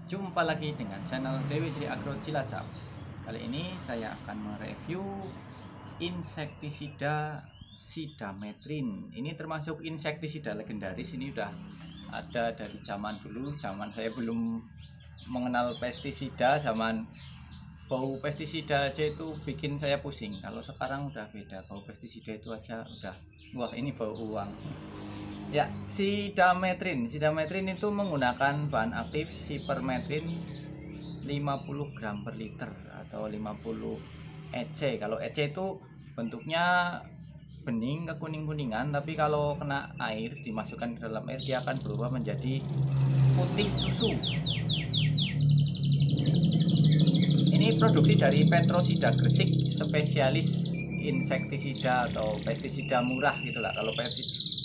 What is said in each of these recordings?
Jumpa lagi dengan channel Dewi Sri Agro Cilacap. Kali ini saya akan mereview insektisida Sidametrin. Ini termasuk insektisida legendaris. Ini udah ada dari zaman dulu. Zaman saya belum mengenal pestisida. Zaman bau pestisida aja itu bikin saya pusing. Kalau sekarang udah beda. Bau pestisida itu aja udah, wah ini bau uang. Ya, Sidametrin itu menggunakan bahan aktif sipermetrin 50 gram per liter atau 50 EC. Kalau EC itu bentuknya bening kekuning-kuningan, tapi kalau kena air, dimasukkan ke dalam air, dia akan berubah menjadi putih susu. Ini produksi dari Petrosida Gresik, spesialis insektisida atau pestisida murah gitulah. Kalau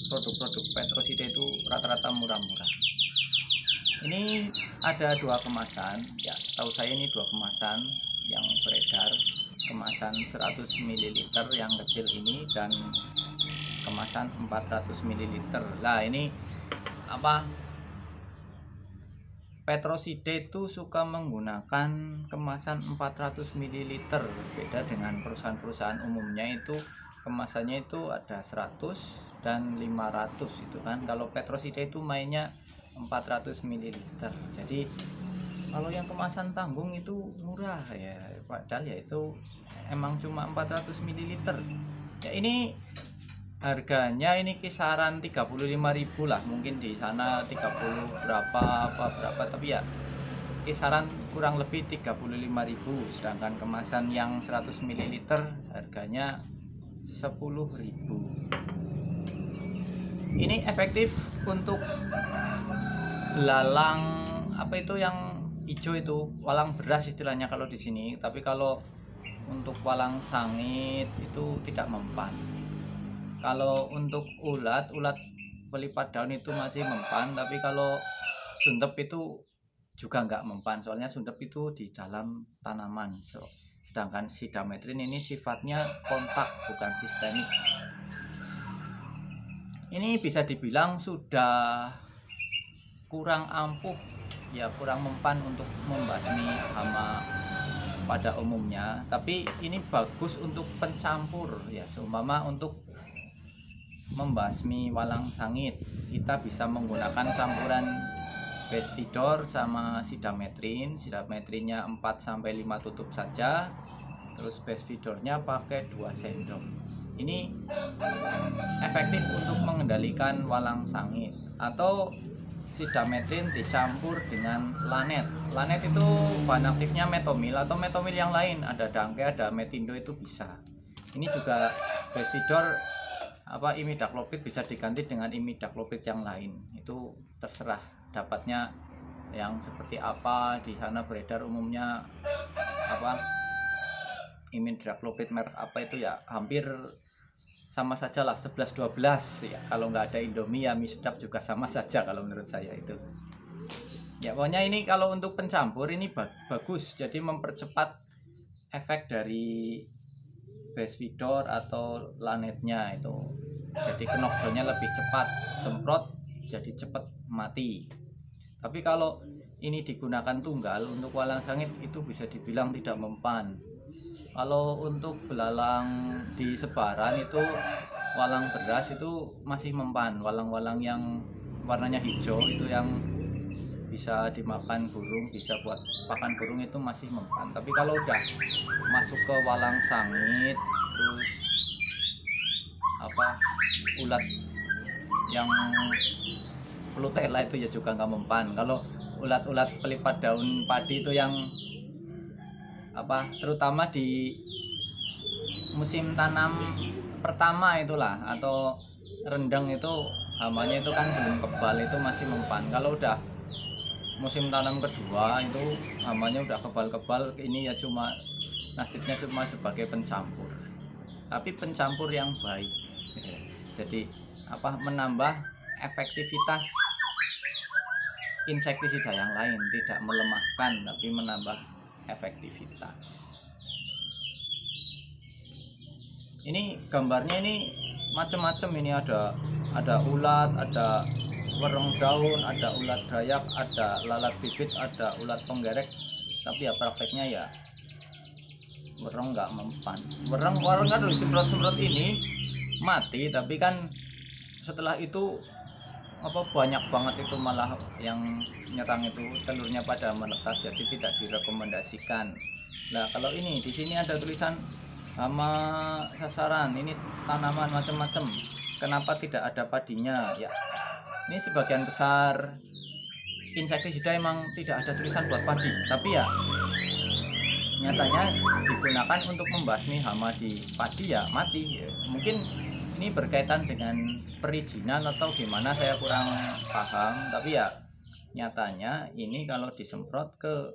produk-produk Petrosida itu rata-rata murah-murah. Ini ada dua kemasan, ya setahu saya ini dua kemasan yang beredar, kemasan 100 ml yang kecil ini dan kemasan 400 ml. Lah ini apa, Petrosida itu suka menggunakan kemasan 400 ml, beda dengan perusahaan-perusahaan umumnya itu kemasannya itu ada 100 dan 500 itu kan. Kalau Petrosida itu mainnya 400 ml. Jadi kalau yang kemasan tanggung itu murah ya, padahal ya itu emang cuma 400 ml. Ya ini harganya ini kisaran 35.000 lah, mungkin di sana 30 berapa, tapi ya kisaran kurang lebih 35.000. Sedangkan kemasan yang 100 ml harganya 10.000. Ini efektif untuk belalang apa itu yang hijau itu, walang beras istilahnya kalau di sini. Tapi kalau untuk walang sangit itu tidak mempan. Kalau untuk ulat pelipat daun itu masih mempan, tapi kalau sundep itu juga nggak mempan, soalnya sundep itu di dalam tanaman. Sedangkan Sidametrin ini sifatnya kontak, bukan sistemik. Ini bisa dibilang sudah kurang ampuh, ya kurang mempan untuk membasmi hama pada umumnya. Tapi ini bagus untuk pencampur ya, seumpama untuk membasmi walang sangit kita bisa menggunakan campuran Bestvidor sama Sidametrin. Sidametrinnya 4-5 tutup saja, terus Bestvidornya pakai 2 sendok. Ini efektif untuk mengendalikan walang sangit. Atau Sidametrin dicampur dengan lanet. Lanet itu bahan aktifnya metomil atau metomil yang lain, ada dangke, ada metindo, itu bisa. Ini juga Bestvidor imidacloprid bisa diganti dengan imidacloprid yang lain, itu terserah dapatnya yang seperti apa. Di sana beredar umumnya imidacloprid merek apa itu ya, hampir sama saja lah, 11-12 ya. Kalau nggak ada Indomie ya mie sedap juga sama saja kalau menurut saya itu ya. Pokoknya ini kalau untuk pencampur ini bagus, jadi mempercepat efek dari Bestvidor atau lanetnya itu, jadi knockdownnya lebih cepat, semprot jadi cepat mati. Tapi kalau ini digunakan tunggal untuk walang sangit itu bisa dibilang tidak mempan. Kalau untuk belalang di sebaran itu walang beras itu masih mempan, walang-walang yang warnanya hijau itu yang bisa dimakan burung, bisa buat pakan burung, itu masih mempan. Tapi kalau udah masuk ke walang sangit, terus ulat yang Plutella itu ya juga nggak mempan. Kalau ulat-ulat pelipat daun padi itu yang terutama di musim tanam pertama itulah, atau rendang itu hamanya itu kan belum kebal, itu masih mempan. Kalau udah musim tanam kedua itu hamanya udah kebal-kebal, ini ya cuma nasibnya cuma sebagai pencampur, tapi pencampur yang baik. Jadi menambah efektivitas insektisida yang lain, tidak melemahkan tapi menambah efektivitas. Ini gambarnya ini macam-macam, ini ada ulat, ada wereng daun, ada ulat dayak, ada lalat bibit, ada ulat penggerek. Tapi ya prakteknya ya wereng nggak mempan. Wereng kan disemprot-semprot ini mati, tapi kan setelah itu banyak banget itu malah yang nyerang itu telurnya pada menetas, jadi tidak direkomendasikan. Nah kalau ini di sini ada tulisan hama sasaran, ini tanaman macam-macam, kenapa tidak ada padinya ya? Ini sebagian besar insektisida emang tidak ada tulisan buat padi, tapi ya nyatanya digunakan untuk membasmi hama di padi ya mati. Mungkin ini berkaitan dengan perizinan atau gimana, saya kurang paham, tapi ya nyatanya ini kalau disemprot ke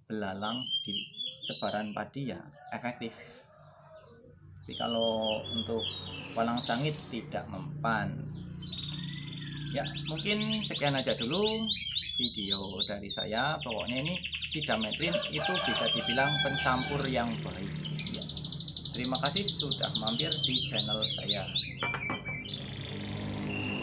belalang di sebaran padi ya efektif. Tapi kalau untuk walang sangit tidak mempan. Ya mungkin sekian aja dulu video dari saya. Pokoknya ini sidametrin itu bisa dibilang pencampur yang baik ya. Terima kasih sudah mampir di channel saya.